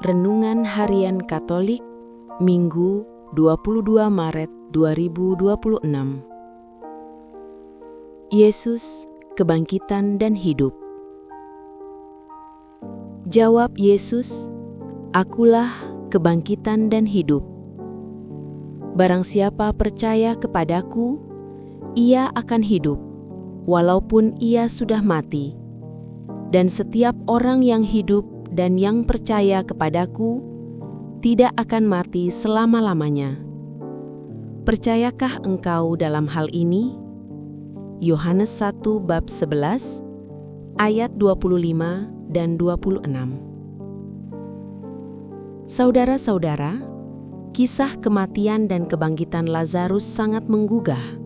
Renungan Harian Katolik, Minggu 22 Maret 2026. Yesus, kebangkitan dan hidup. Jawab Yesus, "Akulah kebangkitan dan hidup. Barang siapa percaya kepadaku, ia akan hidup, walaupun ia sudah mati. Dan setiap orang yang hidup dan yang percaya kepadaku tidak akan mati selama-lamanya." Percayakah engkau dalam hal ini? Yohanes 1 bab 11 ayat 25 dan 26. Saudara-saudara, kisah kematian dan kebangkitan Lazarus sangat menggugah.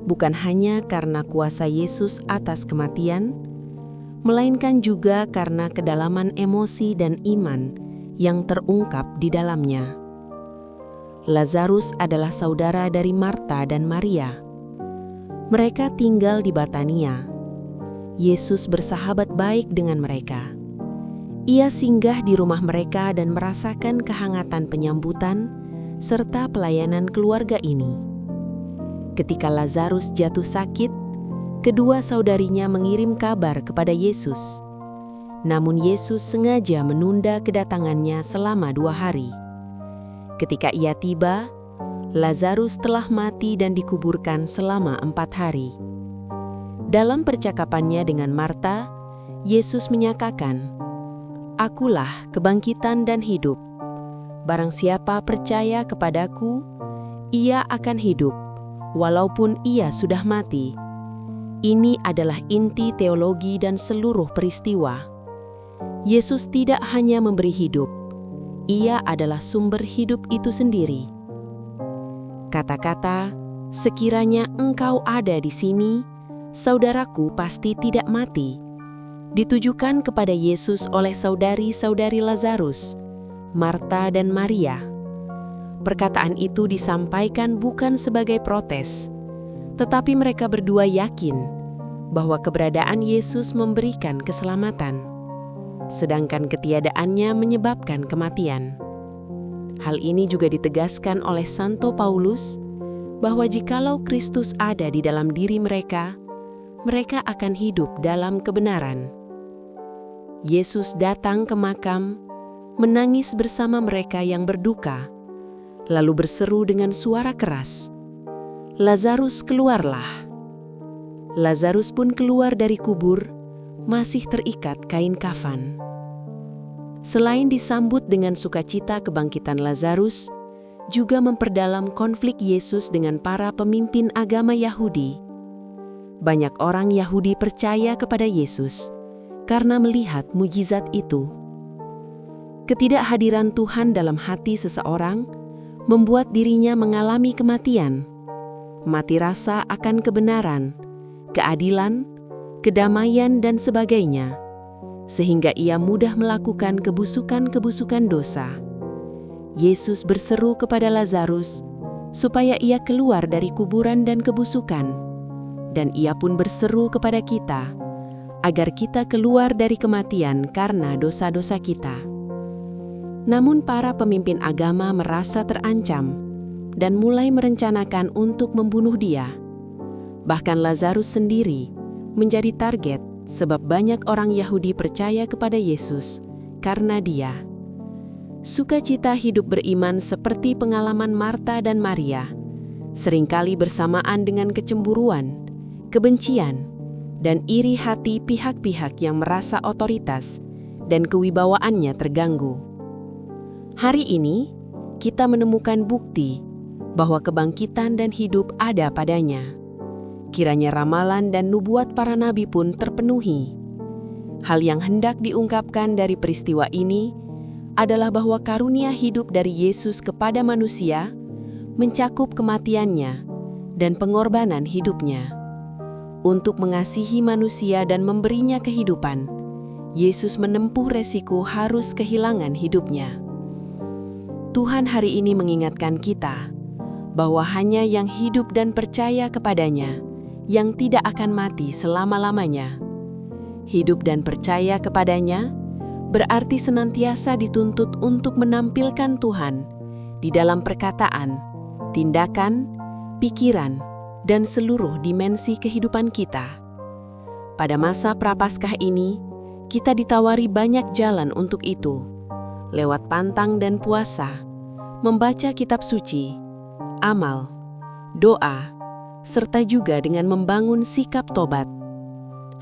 Bukan hanya karena kuasa Yesus atas kematian, melainkan juga karena kedalaman emosi dan iman yang terungkap di dalamnya. Lazarus adalah saudara dari Marta dan Maria. Mereka tinggal di Betania. Yesus bersahabat baik dengan mereka. Ia singgah di rumah mereka dan merasakan kehangatan penyambutan serta pelayanan keluarga ini. Ketika Lazarus jatuh sakit, kedua saudarinya mengirim kabar kepada Yesus. Namun Yesus sengaja menunda kedatangannya selama 2 hari. Ketika ia tiba, Lazarus telah mati dan dikuburkan selama 4 hari. Dalam percakapannya dengan Marta, Yesus menyatakan, "Akulah kebangkitan dan hidup. Barang siapa percaya kepadaku, ia akan hidup, walaupun ia sudah mati." Ini adalah inti teologi dan seluruh peristiwa. Yesus tidak hanya memberi hidup, ia adalah sumber hidup itu sendiri. Kata-kata, "Sekiranya engkau ada di sini, saudaraku pasti tidak mati," ditujukan kepada Yesus oleh saudari-saudari Lazarus, Marta dan Maria. Perkataan itu disampaikan bukan sebagai protes, tetapi mereka berdua yakin bahwa keberadaan Yesus memberikan keselamatan, sedangkan ketiadaannya menyebabkan kematian. Hal ini juga ditegaskan oleh Santo Paulus, bahwa jikalau Kristus ada di dalam diri mereka, mereka akan hidup dalam kebenaran. Yesus datang ke makam, menangis bersama mereka yang berduka, lalu berseru dengan suara keras, "Lazarus, keluarlah." Lazarus pun keluar dari kubur, masih terikat kain kafan. Selain disambut dengan sukacita kebangkitan Lazarus, juga memperdalam konflik Yesus dengan para pemimpin agama Yahudi. Banyak orang Yahudi percaya kepada Yesus karena melihat mujizat itu. Ketidakhadiran Tuhan dalam hati seseorang membuat dirinya mengalami kematian. Mati rasa akan kebenaran, keadilan, kedamaian, dan sebagainya, sehingga ia mudah melakukan kebusukan-kebusukan dosa. Yesus berseru kepada Lazarus supaya ia keluar dari kuburan dan kebusukan, dan ia pun berseru kepada kita agar kita keluar dari kematian karena dosa-dosa kita. Namun para pemimpin agama merasa terancam dan mulai merencanakan untuk membunuh dia. Bahkan Lazarus sendiri menjadi target sebab banyak orang Yahudi percaya kepada Yesus karena dia. Sukacita hidup beriman seperti pengalaman Marta dan Maria, seringkali bersamaan dengan kecemburuan, kebencian, dan iri hati pihak-pihak yang merasa otoritas dan kewibawaannya terganggu. Hari ini, kita menemukan bukti bahwa kebangkitan dan hidup ada padanya. Kiranya ramalan dan nubuat para nabi pun terpenuhi. Hal yang hendak diungkapkan dari peristiwa ini adalah bahwa karunia hidup dari Yesus kepada manusia mencakup kematiannya dan pengorbanan hidupnya. Untuk mengasihi manusia dan memberinya kehidupan, Yesus menempuh resiko harus kehilangan hidupnya. Tuhan hari ini mengingatkan kita bahwa hanya yang hidup dan percaya kepadanya yang tidak akan mati selama-lamanya. Hidup dan percaya kepadanya berarti senantiasa dituntut untuk menampilkan Tuhan di dalam perkataan, tindakan, pikiran, dan seluruh dimensi kehidupan kita. Pada masa Prapaskah ini, kita ditawari banyak jalan untuk itu, lewat pantang dan puasa, membaca kitab suci, amal, doa, serta juga dengan membangun sikap tobat.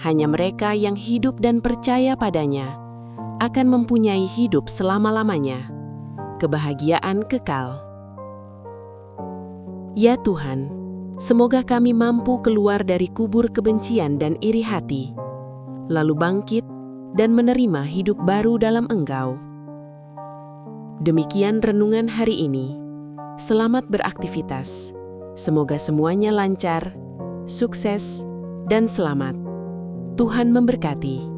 Hanya mereka yang hidup dan percaya padanya akan mempunyai hidup selama-lamanya, kebahagiaan kekal. Ya Tuhan, semoga kami mampu keluar dari kubur kebencian dan iri hati, lalu bangkit dan menerima hidup baru dalam Engkau. Demikian renungan hari ini. Selamat beraktivitas. Semoga semuanya lancar, sukses, dan selamat. Tuhan memberkati.